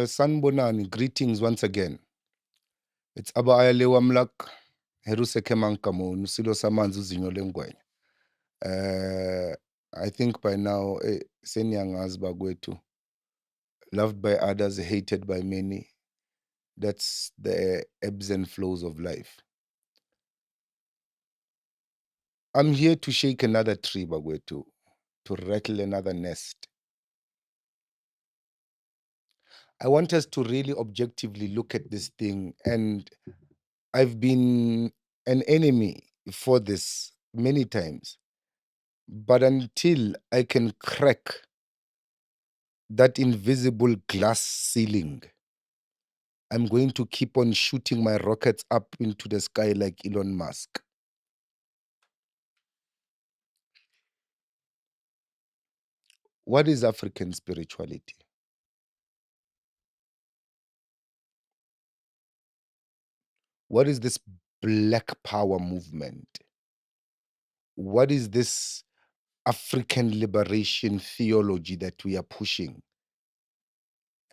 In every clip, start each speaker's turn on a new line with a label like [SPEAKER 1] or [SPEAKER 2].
[SPEAKER 1] Sanbonani, greetings once again. It's Abayale Wamlak, Heruse Kemankamo, Nusilo Samanzu Zinyo Lengwenya. I think by now, Senyang Azbagwetu, loved by others, hated by many. That's the ebbs and flows of life. I'm here to shake another tree, Bagwetu, to rattle another nest. I want us to really objectively look at this thing, and I've been an enemy for this many times. But until I can crack that invisible glass ceiling, I'm going to keep on shooting my rockets up into the sky like Elon Musk. What is African spirituality? What is this black power movement? What is this African liberation theology that we are pushing?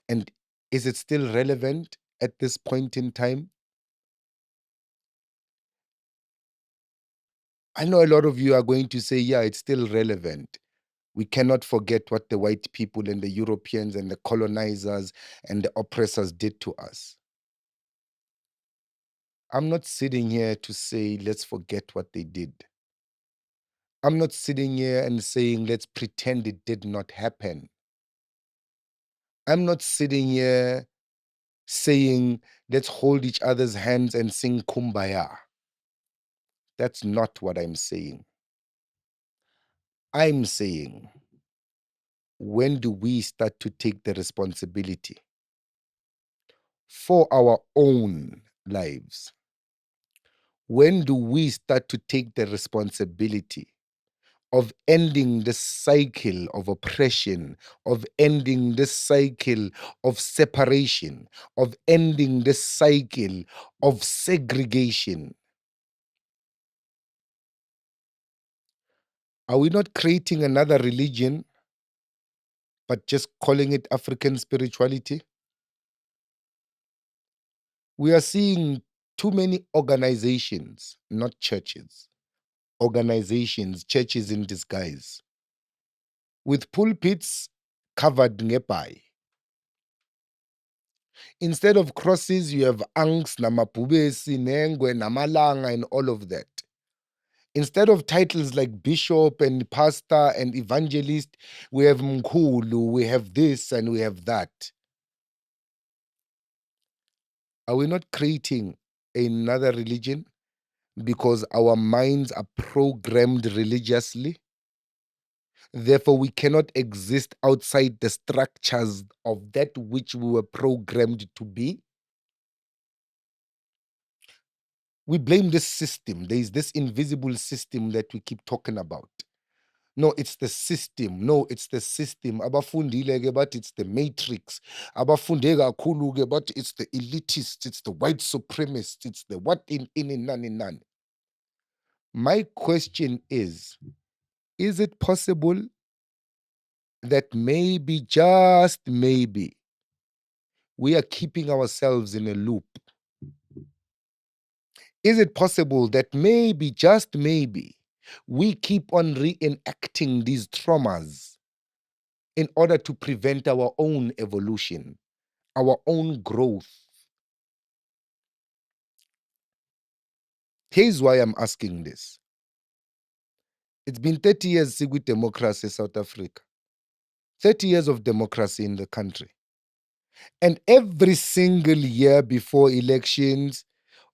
[SPEAKER 1] And is it still relevant at this point in time? I know a lot of you are going to say, yeah, it's still relevant. We cannot forget what the white people and the Europeans and the colonizers and the oppressors did to us. I'm not sitting here to say, let's forget what they did. I'm not sitting here and saying, let's pretend it did not happen. I'm not sitting here saying, let's hold each other's hands and sing Kumbaya. That's not what I'm saying. I'm saying, when do we start to take the responsibility for our own lives? When do we start to take the responsibility of ending the cycle of oppression, of ending the cycle of separation, of ending the cycle of segregation? Are we not creating another religion, but just calling it African spirituality? We are seeing too many organizations, not churches, organizations, churches in disguise, with pulpits covered ngepai. Instead of crosses, you have angs, namapubesi, nengwe, namalanga, and all of that. Instead of titles like bishop and pastor and evangelist, we have mkulu, we have this and we have that. Are we not creating another religion because our minds are programmed religiously? Therefore, we cannot exist outside the structures of that which we were programmed to be. We blame this system. There is this invisible system that we keep talking about. No, it's the system. No, it's the system. Abafundile but it's the matrix. Abafunde kakhulu but it's the elitists, it's the white supremacists, it's the what in none. My question is it possible that maybe, just maybe, we are keeping ourselves in a loop? Is it possible that maybe, just maybe, we keep on reenacting these traumas in order to prevent our own evolution, our own growth? Here's why I'm asking this. It's been 30 years with democracy in South Africa, 30 years of democracy in the country. And every single year before elections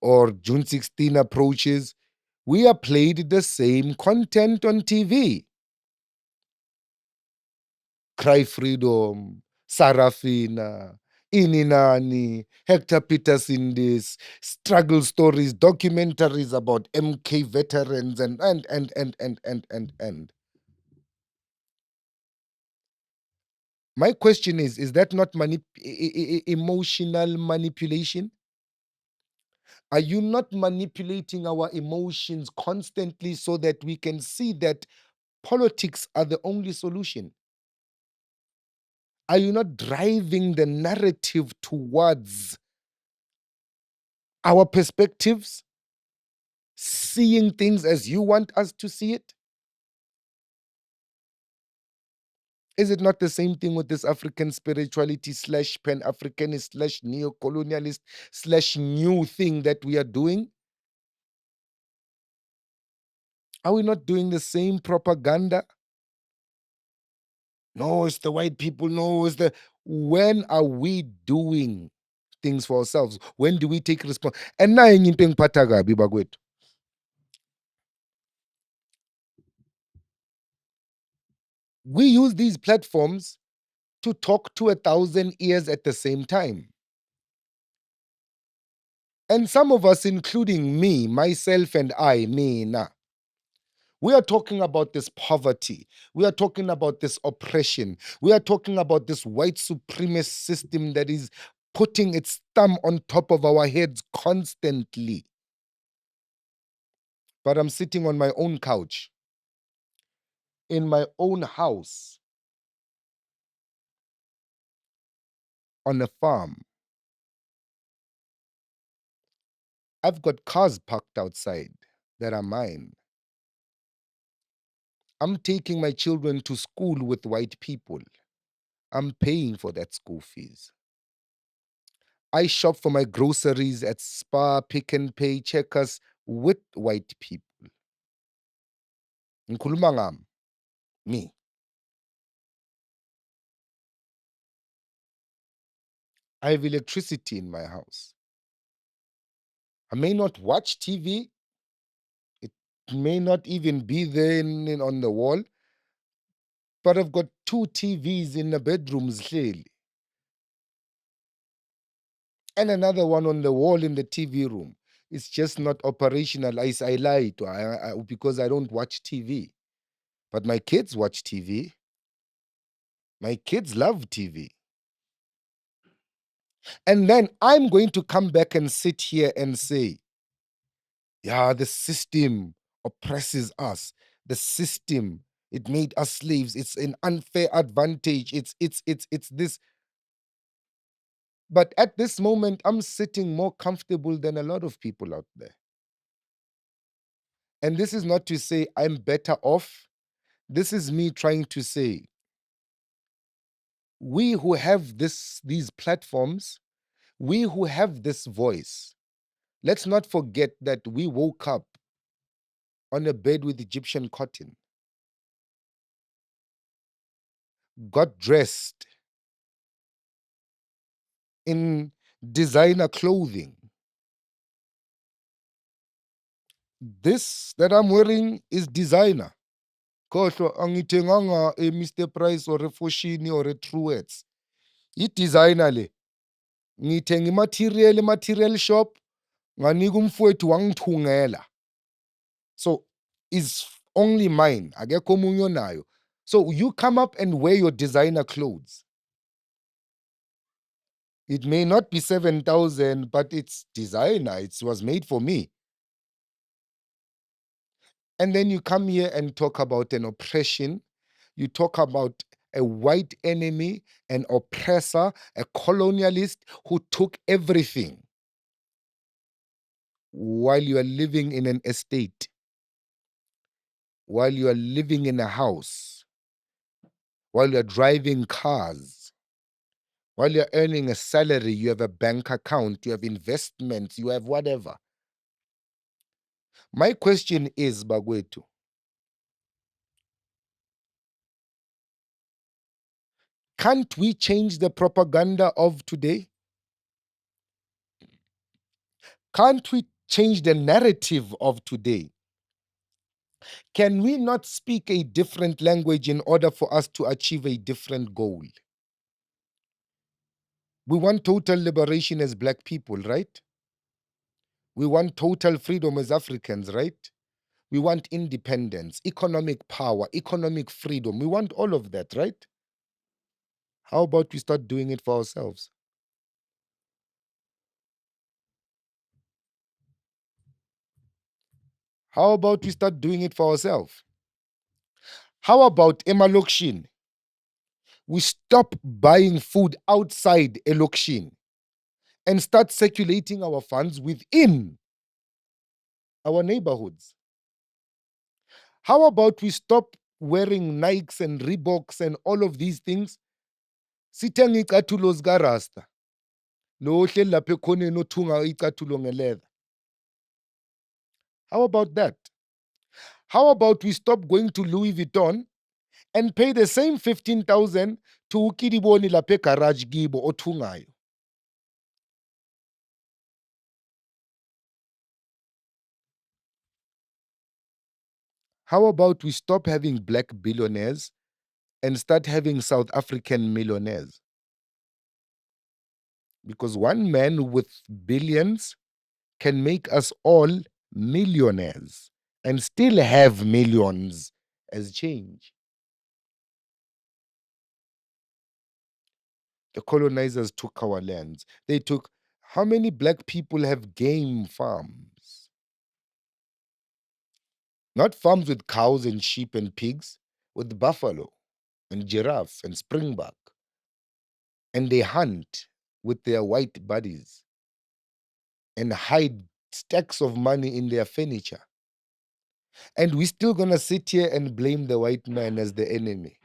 [SPEAKER 1] or June 16 approaches, we are played the same content on TV. Cry Freedom, Sarafina, Ininani, Hector Peterson, this struggle stories, documentaries about MK veterans and. My question is that not emotional manipulation? Are you not manipulating our emotions constantly so that we can see that politics are the only solution? Are you not driving the narrative towards our perspectives, seeing things as you want us to see it? Is it not the same thing with this African spirituality slash Pan Africanist slash neo colonialist slash new thing that we are doing? Are we not doing the same propaganda? No, it's the white people. No, it's the. When are we doing things for ourselves? When do we take response? And now, we use these platforms to talk to 1,000 ears at the same time. And some of us, including me, myself, and I, me, na, we are talking about this poverty. We are talking about this oppression. We are talking about this white supremacist system that is putting its thumb on top of our heads constantly. But I'm sitting on my own couch, in my own house, on a farm. I've got cars parked outside that are mine. I'm taking my children to school with white people. I'm paying for that school fees. I shop for my groceries at Spar, Pick and Pay, Checkers with white people. Ngikhuluma ngami, me. I have electricity in my house. I may not watch TV. It may not even be there on the wall, but I've got two TVs in the bedrooms, clearly, and another one on the wall in the TV room. It's just not operational. I lied because I don't watch TV. But my kids watch TV. My kids love TV. And then I'm going to come back and sit here and say, yeah, the system oppresses us. The system, it made us slaves. It's an unfair advantage. It's this. But at this moment, I'm sitting more comfortable than a lot of people out there. And this is not to say I'm better off. This is me trying to say, we who have these platforms, we who have this voice, let's not forget that we woke up on a bed with Egyptian cotton, got dressed in designer clothing. This that I'm wearing is designer. Khohlwa angithenganga Mr Price or Foschini or Truworths. I-designer le. Ngithenga material shop, nganika umfowethu wangithungela. So is only mine. Akekho omunye onayo. So you come up and wear your designer clothes. It may not be 7,000, but it's designer. It was made for me. And then you come here and talk about an oppression. You talk about a white enemy, an oppressor, a colonialist who took everything while you are living in an estate, while you are living in a house, while you're driving cars, while you're earning a salary, you have a bank account, you have investments, you have whatever. My question is, Bagwetu, can't we change the propaganda of today? Can't we change the narrative of today? Can we not speak a different language in order for us to achieve a different goal? We want total liberation as black people, right? We want total freedom as Africans, right? We want independence, economic power, economic freedom. We want all of that, right? How about we start doing it for ourselves? How about we start doing it for ourselves? How about emalokishin? We stop buying food outside elokishin and start circulating our funds within our neighborhoods. How about we stop wearing Nikes and Reeboks and all of these things? Sithenge icathulo zika-Rasta. Lo ohleli lapha ekhoneni othunga icathulo nge-leather. How about that? How about we stop going to Louis Vuitton and pay the same 15,000 to ukidiboni lapha egarage kibo othungayo? How about we stop having black billionaires and start having South African millionaires? Because one man with billions can make us all millionaires and still have millions as change. The colonizers took our lands. They took how many black people have game farms? Not farms with cows and sheep and pigs, with buffalo and giraffe and springbok. And they hunt with their white buddies and hide stacks of money in their furniture. And we're still gonna sit here and blame the white man as the enemy.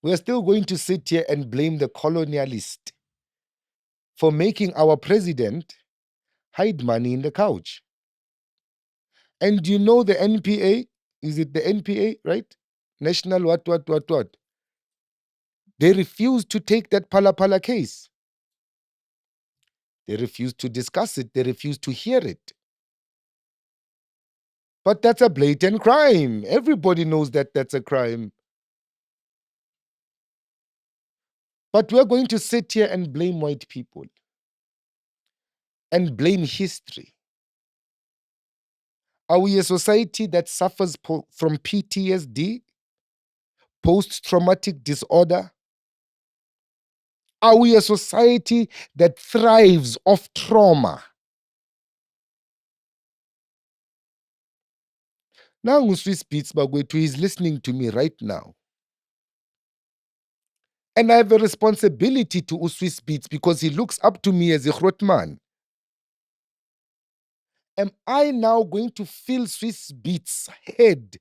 [SPEAKER 1] We're still going to sit here and blame the colonialist for making our president hide money in the couch. And you know the NPA? Is it the NPA, right? National what? They refused to take that Pala Pala case. They refused to discuss it. They refused to hear it. But that's a blatant crime. Everybody knows that that's a crime. But we're going to sit here and blame white people and blame history. Are we a society that suffers from PTSD, post traumatic disorder? Are we a society that thrives off trauma? Now, Swiss Beats Bagwetu is listening to me right now. And I have a responsibility to Uswiss Beats because he looks up to me as a Grotman. Am I now going to fill Swiss Beats' head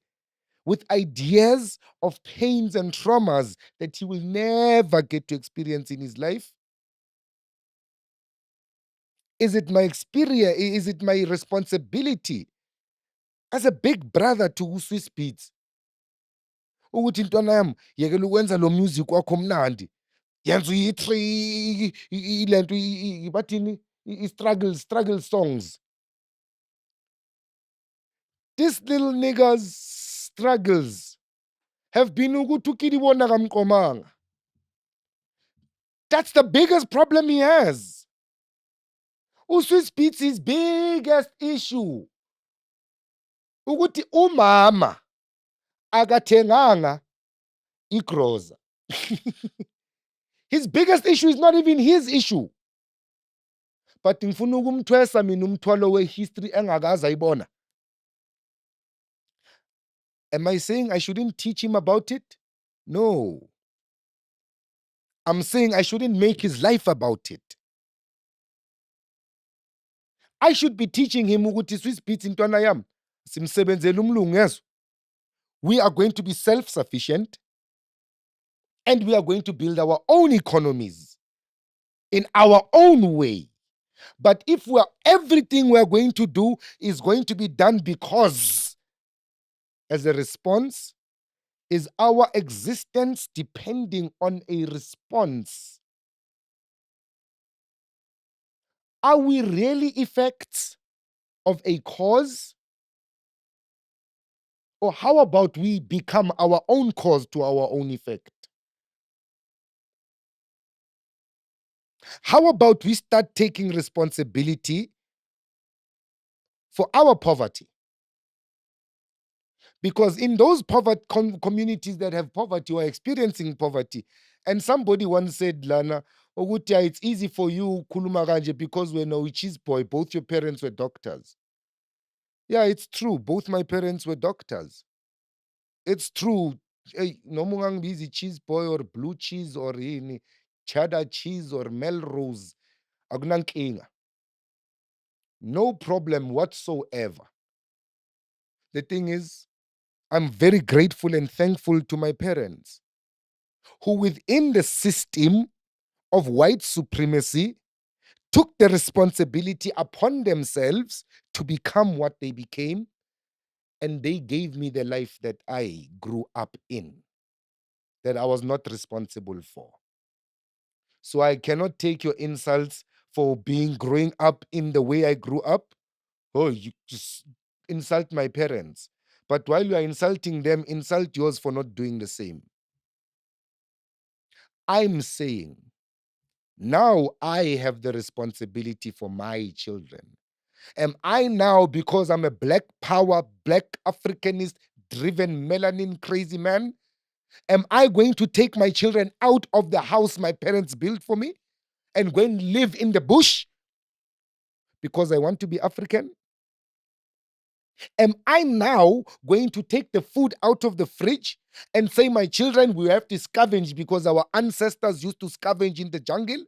[SPEAKER 1] with ideas of pains and traumas that he will never get to experience in his life? Is it my experience? Is it my responsibility as a big brother to Uswiss Beats ukuthi intwana yami yekela ukwenza lo music wakho mnandi yenza ilento bathini struggle songs. These little niggas struggles have been ukuthi ukidibona kamqomanga. That's the biggest problem he has. Uswiss Beats his biggest issue ukuthi umama akathenganga igroza. His biggest issue is not even his issue. But ngifuna ukumthwesa mina umthwalo we-history engakaze ayibona. Am I saying I shouldn't teach him about it? No. I'm saying I shouldn't make his life about it. I should be teaching him ukuthi Swiss Beats intwana yami simsebenzela umlungu yeso. We are going to be self-sufficient and we are going to build our own economies in our own way. But if everything we're going to do is going to be done because, as a response, is our existence depending on a response? Are we really effects of a cause? Or how about we become our own cause to our own effect? How about we start taking responsibility for our poverty? Because in those communities that have poverty or experiencing poverty, and somebody once said, Lana, ukuthi it's easy for you, khuluma kanje, because when a cheese boy, both your parents were doctors. Yeah, it's true. Both my parents were doctors. It's true. Hey, noma ungangibiza cheese boy or blue cheese or yini, cheddar cheese or Melrose, akunankinga. No problem whatsoever. The thing is, I'm very grateful and thankful to my parents who, within the system of white supremacy, took the responsibility upon themselves to become what they became, and they gave me the life that I grew up in, that I was not responsible for. So I cannot take your insults for being growing up in the way I grew up. Oh, you just insult my parents. But while you are insulting them, insult yours for not doing the same. I'm saying now I have the responsibility for my children. Am I now, because I'm a black power, black Africanist driven, melanin crazy man, am I going to take my children out of the house my parents built for me and go and live in the bush because I want to be African? Am I now going to take the food out of the fridge and say, my children, we have to scavenge because our ancestors used to scavenge in the jungle?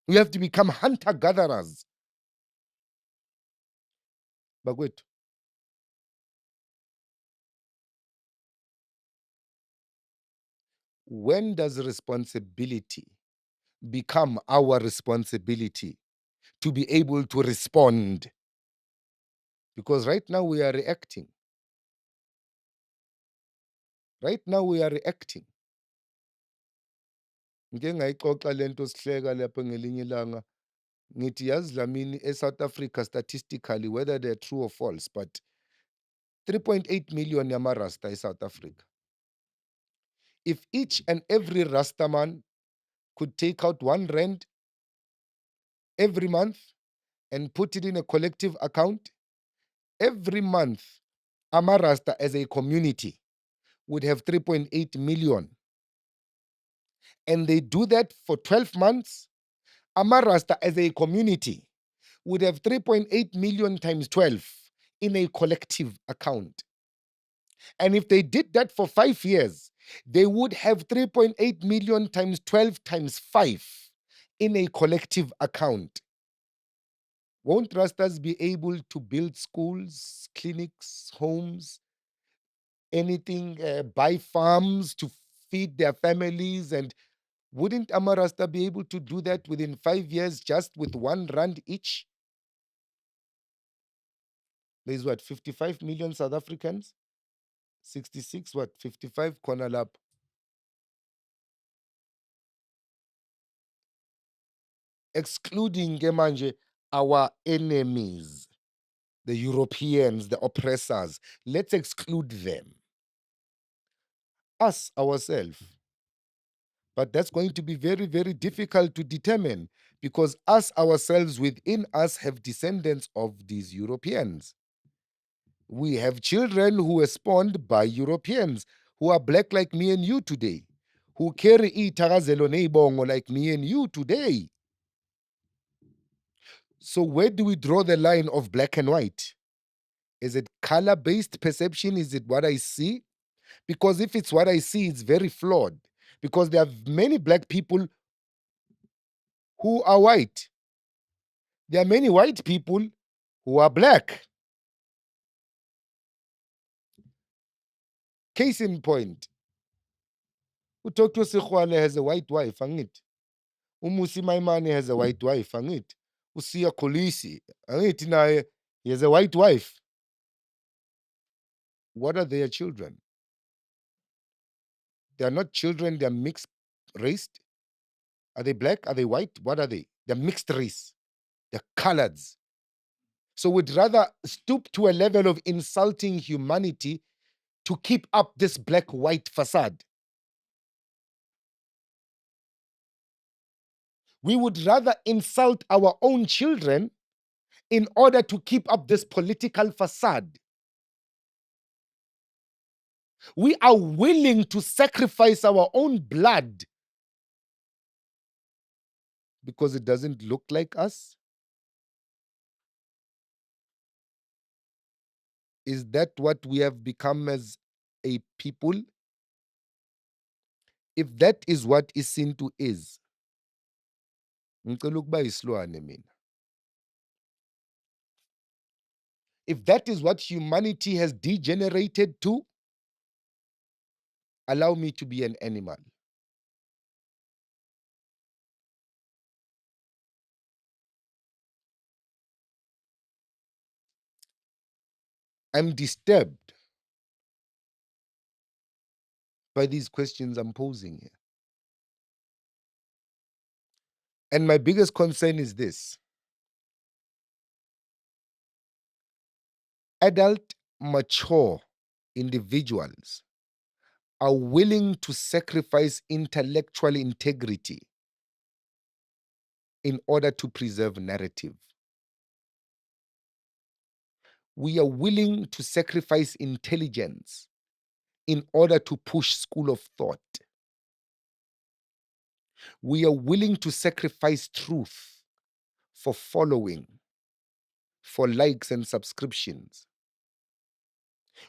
[SPEAKER 1] We have to become hunter gatherers. But wait, when does responsibility become our responsibility to be able to respond? Because right now we are reacting. Right now we are reacting. Ngike ngayixoxa lento sihleka lapha ngelinye ilanga. Ngithi yazi Dlamini, e-South Africa statistically, whether they're true or false, but 3.8 million yamarasta e-South Africa. If each and every Rastaman could take out 1 rand every month and put it in a collective account, every month, Amarasta as a community would have 3.8 million. And they do that for 12 months, Amarasta as a community would have 3.8 million times 12 in a collective account. And if they did that for 5 years, they would have 3.8 million times 12 times 5 in a collective account. Won't Rastas be able to build schools, clinics, homes, anything, buy farms to feed their families? And wouldn't Amarasta be able to do that within 5 years just with 1 rand each? There's what, 55 million South Africans? 66, what, 55 Konalap. Excluding Gemanje, our enemies, the Europeans, the oppressors. Let's exclude them. Us, ourselves. But that's going to be very, very difficult to determine because us ourselves within us have descendants of these Europeans. We have children who were spawned by Europeans who are black like me and you today, who carry itakazelo neibongo like me and you today. So where do we draw the line of black and white? Is it color-based perception? Is it what I see? Because if it's what I see, it's very flawed. Because there are many black people who are white. There are many white people who are black. Case in point, Utokyo Sekhuane has a white wife, angit. Umusi Maimane has a white wife, angit. Usia Kolisi, angit naye, he has a white wife. What are their children? They are not children, they are mixed race. Are they black? Are they white? What are they? They're mixed race. They're coloreds. So we'd rather stoop to a level of insulting humanity to keep up this black white facade. We would rather insult our own children in order to keep up this political facade. We are willing to sacrifice our own blood because it doesn't look like us. Is that what we have become as a people? If that is what isintu is, ngicela ukuba yisilwane mina. If that is what humanity has degenerated to, allow me to be an animal. I'm disturbed by these questions I'm posing here. And my biggest concern is this: adult, mature individuals are willing to sacrifice intellectual integrity in order to preserve narrative. We are willing to sacrifice intelligence in order to push school of thought. We are willing to sacrifice truth for following, for likes and subscriptions.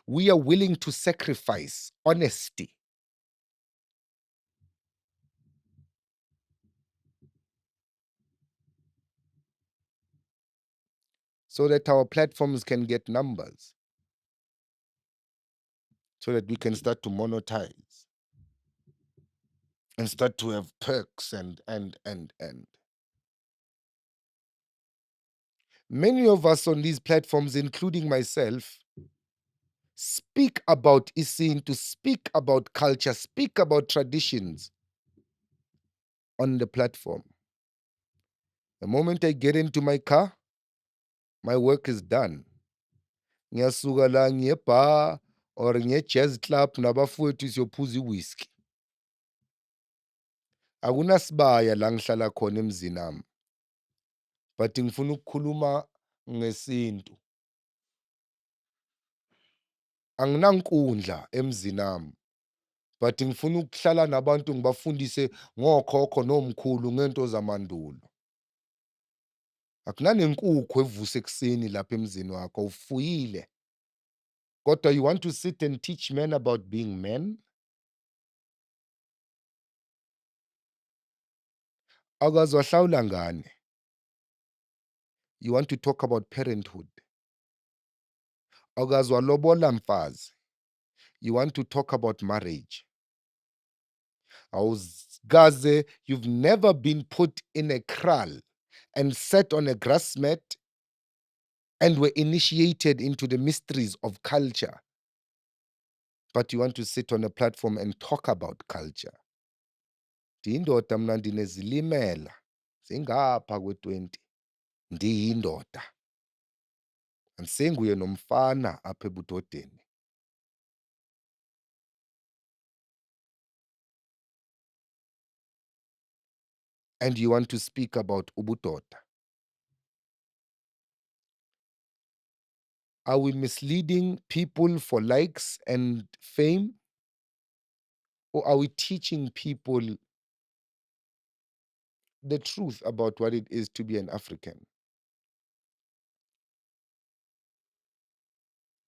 [SPEAKER 1] We are willing to sacrifice honesty so that our platforms can get numbers, so that we can start to monetize and start to have perks and. Many of us on these platforms, including myself, speak about Isin, to speak about culture, speak about traditions on the platform. The moment I get into my car, my work is done. Ngiyasuka la ngiye bar or ngiye jazz club nabafowethu siyophuza i-whiskey. Akunasibaya la ngihlala khona emzini nami. But ngifuna ukukhuluma ngesintu. Anginankundla emzini nami. But ngifuna ukuhlala nabantu ngibafundise ngokhokho nomkhulu ngento zamandulo. Akunanenkukhu evusa ekuseni lapha emzini wakho, ufuyile. Kodwa you want to sit and teach men about being men? Akaze wahlawula ngane. You want to talk about parenthood? Akaze walobola mfazi. You want to talk about marriage? Awukaze, you've never been put in a kraal and sat on a grass mat and were initiated into the mysteries of culture. But you want to sit on a platform and talk about culture. Ndiyindoda mna ndinezilimela zingapha kwe-20. Ndiyindoda. Andisenguye nomfana apha ebudodeni. And you want to speak about ubudoda. Are we misleading people for likes and fame? Or are we teaching people the truth about what it is to be an African?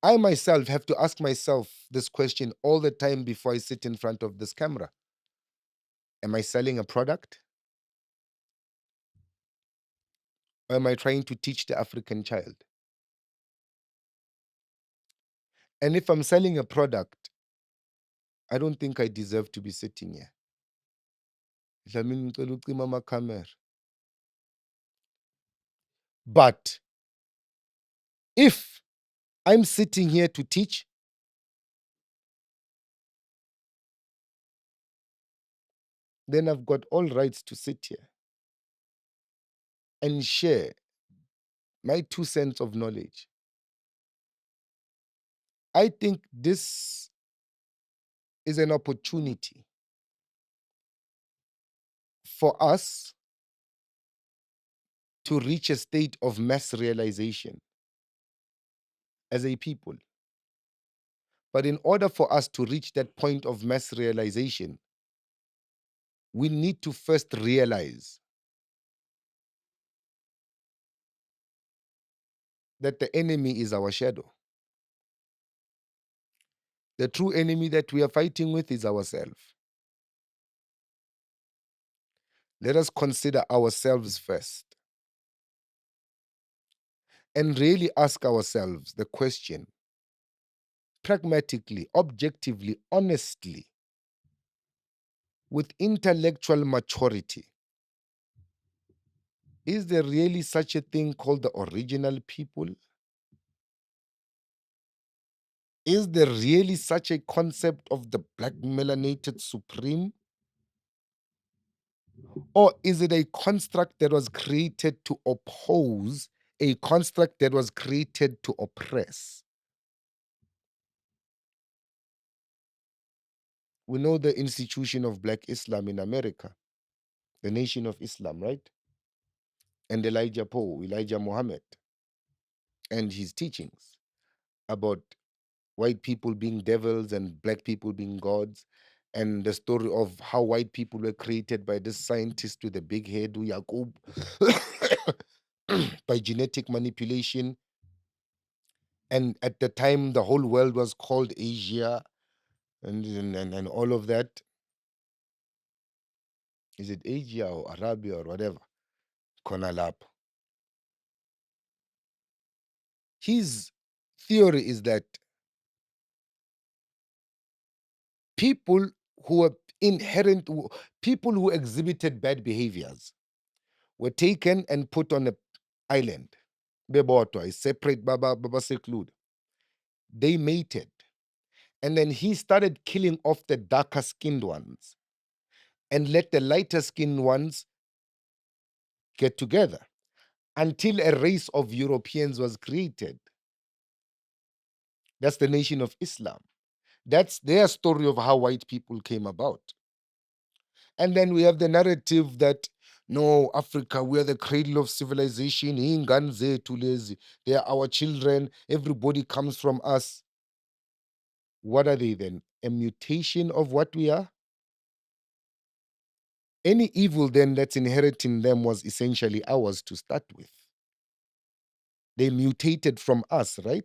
[SPEAKER 1] I myself have to ask myself this question all the time before I sit in front of this camera. Am I selling a product? Or am I trying to teach the African child? And if I'm selling a product, I don't think I deserve to be sitting here. Dlamini ngicela ucima amakhamera. But if I'm sitting here to teach, then I've got all rights to sit here and share my 2 cents of knowledge. I think this is an opportunity for us to reach a state of mass realization as a people. But in order for us to reach that point of mass realization, we need to first realize that the enemy is our shadow. The true enemy that we are fighting with is ourselves. Let us consider ourselves first and really ask ourselves the question pragmatically, objectively, honestly, with intellectual maturity. Is there really such a thing called the original people? Is there really such a concept of the black melanated supreme? Or is it a construct that was created to oppose, a construct that was created to oppress? We know the institution of Black Islam in America, the Nation of Islam, right? And Elijah Muhammad, and his teachings about white people being devils and black people being gods, and the story of how white people were created by this scientist with the big head, Yaqub, by genetic manipulation. And at the time, the whole world was called Asia, and all of that. Is it Asia or Arabia or whatever? Konalap. His theory is that people who were inherent, people who exhibited bad behaviors were taken and put on an island. Bebotwa is separate, baba seclude. They mated. And then he started killing off the darker skinned ones and let the lighter skinned ones get together until a race of Europeans was created. That's the Nation of Islam. That's their story of how white people came about. And then we have the narrative that no, Africa, we are the cradle of civilization. Inganze tulezi. They are our children. Everybody comes from us. What are they then? A mutation of what we are? Any evil then that's inherent in them was essentially ours to start with. They mutated from us, right?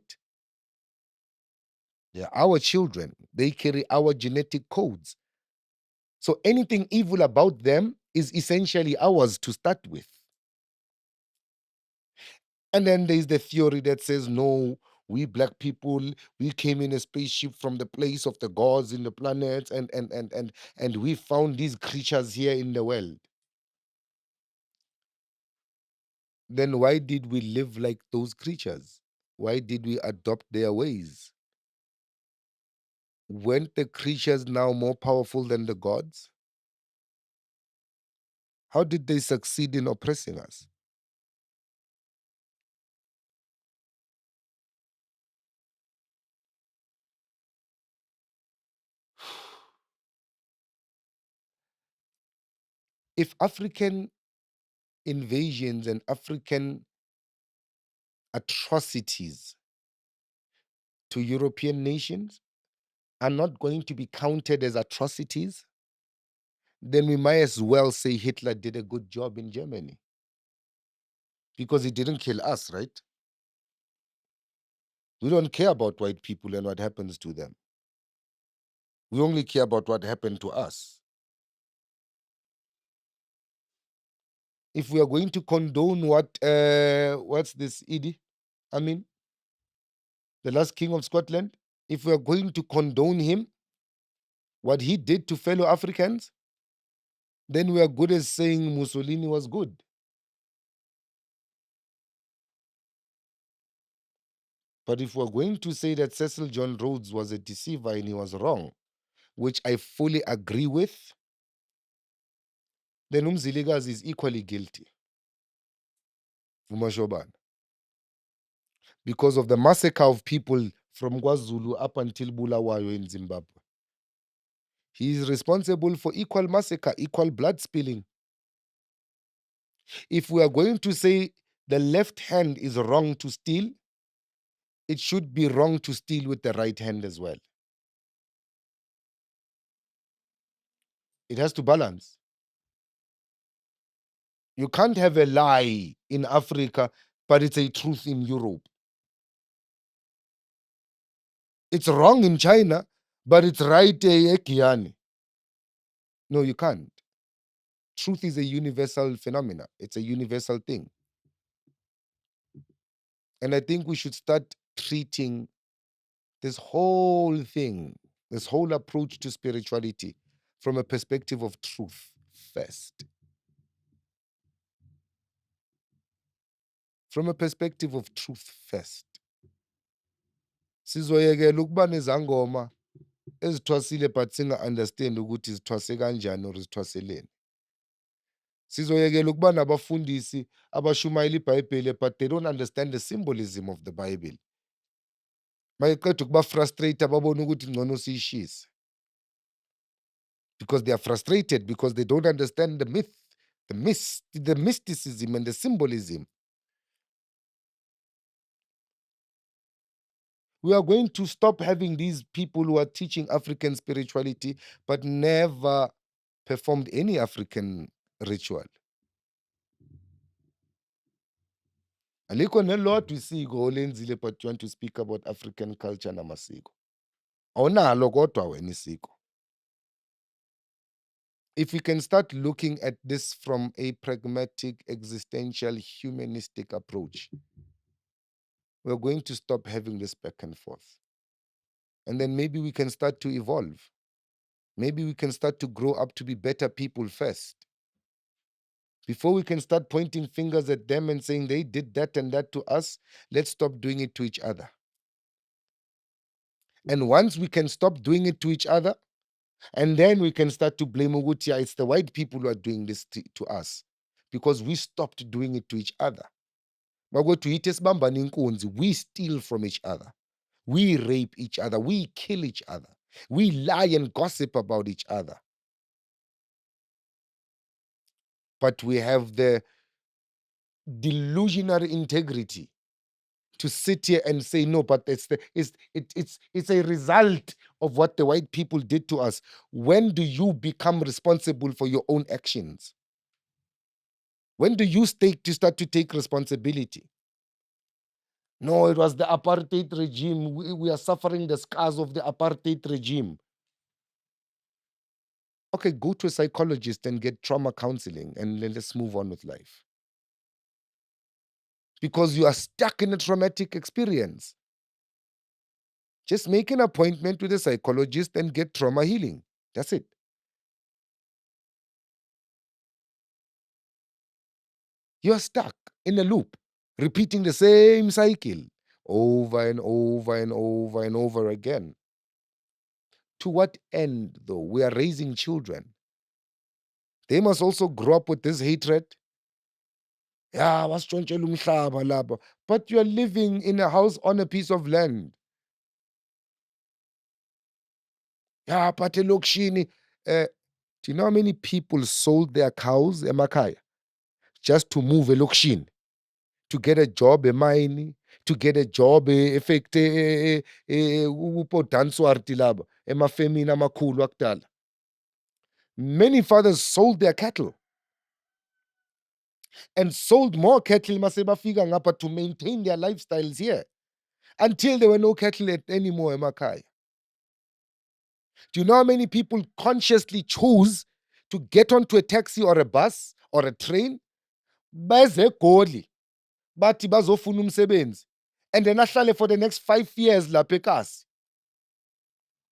[SPEAKER 1] They're our children. They carry our genetic codes. So anything evil about them is essentially ours to start with. And then there's the theory that says, no, we black people, we came in a spaceship from the place of the gods in the planets, and we found these creatures here in the world. Then why did we live like those creatures? Why did we adopt their ways? Weren't the creatures now more powerful than the gods? How did they succeed in oppressing us? If African invasions and African atrocities to European nations are not going to be counted as atrocities, then we might as well say Hitler did a good job in Germany because he didn't kill us, right? We don't care about white people and what happens to them. We only care about what happened to us. If we are going to condone what's this Idi? I mean, the last king of Scotland, if we are going to condone him, what he did to fellow Africans, then we are good as saying Mussolini was good. But if we're going to say that Cecil John Rhodes was a deceiver and he was wrong, which I fully agree with, then Umziligas is equally guilty. Umashoban. Because of the massacre of people from KwaZulu up until Bulawayo in Zimbabwe. He is responsible for equal massacre, equal blood spilling. If we are going to say the left hand is wrong to steal, it should be wrong to steal with the right hand as well. It has to balance. You can't have a lie in Africa, but it's a truth in Europe. It's wrong in China, but it's right Giyani. No, you can't. Truth is a universal phenomena. It's a universal thing. And I think we should start treating this whole thing, this whole approach to spirituality from a perspective of truth first. From a perspective of truth first. Sizoyekela ukuba nezangoma ezithwasile but singa-understand ukuthi zithwase kanjani or zithwaseleni. Sizoyekela ukuba nabafundisi abashumayela iBhayibheli but they don't understand the symbolism of the Bible. Mayeqeda ukuba-frustrate babone ukuthi ngcono siyishise. Because they are frustrated because they don't understand the myth, the mysticism and the symbolism. We are going to stop having these people who are teaching African spirituality but never performed any African ritual. Alikho nelodwa isiko olenzile but you want to speak about African culture namasiko. Awunalo kodwa wena isiko. If we can start looking at this from a pragmatic, existential, humanistic approach, we're going to stop having this back and forth. And then maybe we can start to evolve. Maybe we can start to grow up to be better people first. Before we can start pointing fingers at them and saying they did that and that to us, let's stop doing it to each other. And once we can stop doing it to each other, and then we can start to blame Ugutia, it's the white people who are doing this to us because we stopped doing it to each other. We steal from each other. We rape each other. We kill each other. We lie and gossip about each other. But we have the delusional integrity to sit here and say no, but it's a result of what the white people did to us. When do you become responsible for your own actions? When do you start to take responsibility? No, it was the apartheid regime. We are suffering the scars of the apartheid regime. Okay, go to a psychologist and get trauma counseling and let's move on with life. Because you are stuck in a traumatic experience. Just make an appointment with a psychologist and get trauma healing. That's it. You are stuck in a loop, repeating the same cycle over and over and over and over again. To what end, though? We are raising children. They must also grow up with this hatred. Yeah, wasitshontshela umhlaba lapha. But you are living in a house on a piece of land. Yeah, but elokishini. Do you know how many people sold their cows emakhaya just to move elokishini, to get a job emine, to get a job efactory uPodanswart laba emafemini amakhulu akudala. Many fathers sold their cattle and sold more cattle masebafika ngapha to maintain their lifestyles here until there were no cattle anymore emakhaya. Do you know how many people consciously chose to get onto a taxi or a bus or a train? Beze eGoli bathi bazofuna umsebenzi and then ahlale for the next 5 years lapha eKasi.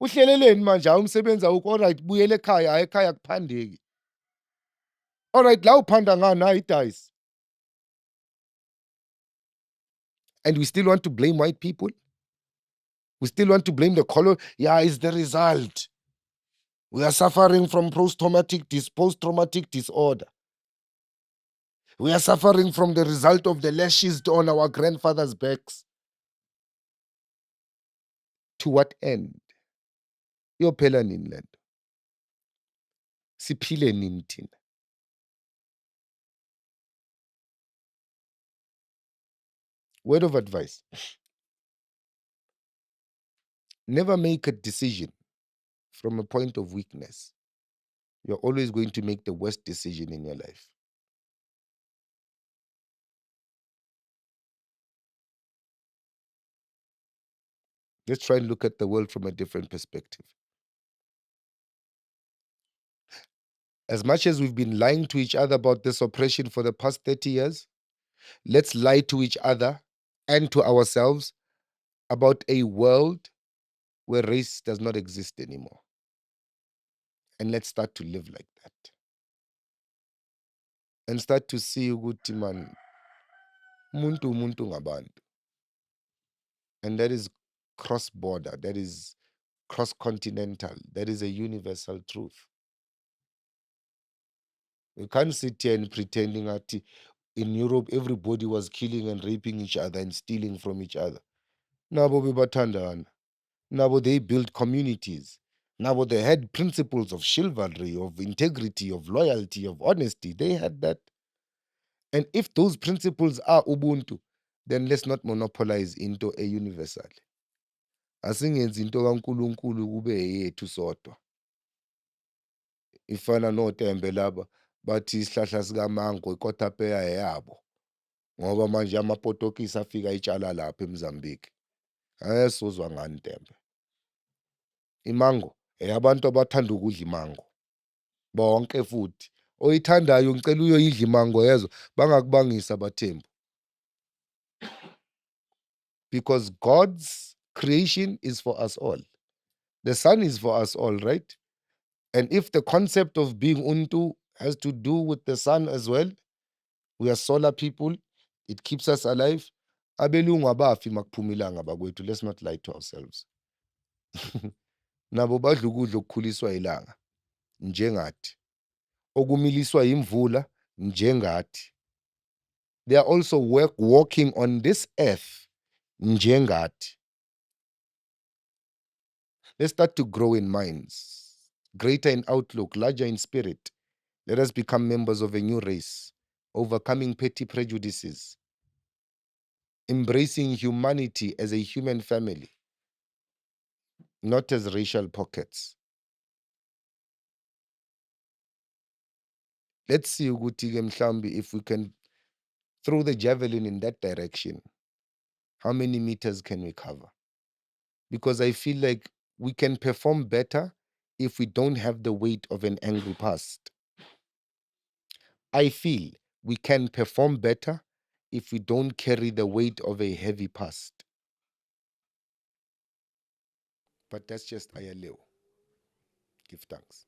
[SPEAKER 1] Uhleleleni manje umsebenzi awukho, alright buyela ekhaya, hayi ekhaya akuphandeki. Alright la uphanda ngani, hayi idayisi. And we still want to blame white people? We still want to blame the color? Yeah, it's the result. We are suffering from post-traumatic disorder. We are suffering from the result of the lashes on our grandfathers' backs. To what end? Iyophela nini le nto? Siphile nini thina? Word of advice. Never make a decision from a point of weakness. You're always going to make the worst decision in your life. Let's try and look at the world from a different perspective. As much as we've been lying to each other about this oppression for the past 30 years, let's lie to each other and to ourselves about a world where race does not exist anymore. And let's start to live like that. And start to see ukuthi man, umuntu umuntu ngabantu. And that is cross border, that is cross continental, that is a universal truth. We can't sit here and pretending that in Europe everybody was killing and raping each other and stealing from each other. Nabo bebathandana. Nabo they built communities. Nabo they had principles of chivalry, of integrity, of loyalty, of honesty. They had that. And if those principles are Ubuntu, then let's not monopolize into a universal. Asingenzi into kaNkulunkulu kube eyethu sodwa. Ifana noTembe laba bathi isihlahla sikamango ikotapeya yabo. Ngoba manje amapotokisi afika itshala lapha eMozambique. Ayesuzwa ngani Tembe. Imango eyabantu abathanda ukudla imango. Bonke futhi. Oyithandayo ngicela uyoyidla imango yezo bangakubangisa abathembu. Because God's creation is for us all. The sun is for us all, right? And if the concept of being Untu has to do with the sun as well, we are solar people, it keeps us alive. Abelungu abafi makuphuma ilanga bakwethu, let's not lie to ourselves. Nabo badla ukudla okukhuliswa ilanga njengathi. Okumiliswa imvula njengathi. They are also walking on this earth njengathi. Let's start to grow in minds, greater in outlook, larger in spirit. Let us become members of a new race, overcoming petty prejudices, embracing humanity as a human family, not as racial pockets. Let's see ukuthi-ke mhlambi if we can throw the javelin in that direction. How many meters can we cover? Because I feel like we can perform better if we don't have the weight of an angry past. I feel we can perform better if we don't carry the weight of a heavy past. But that's just Ayaleo. Give thanks.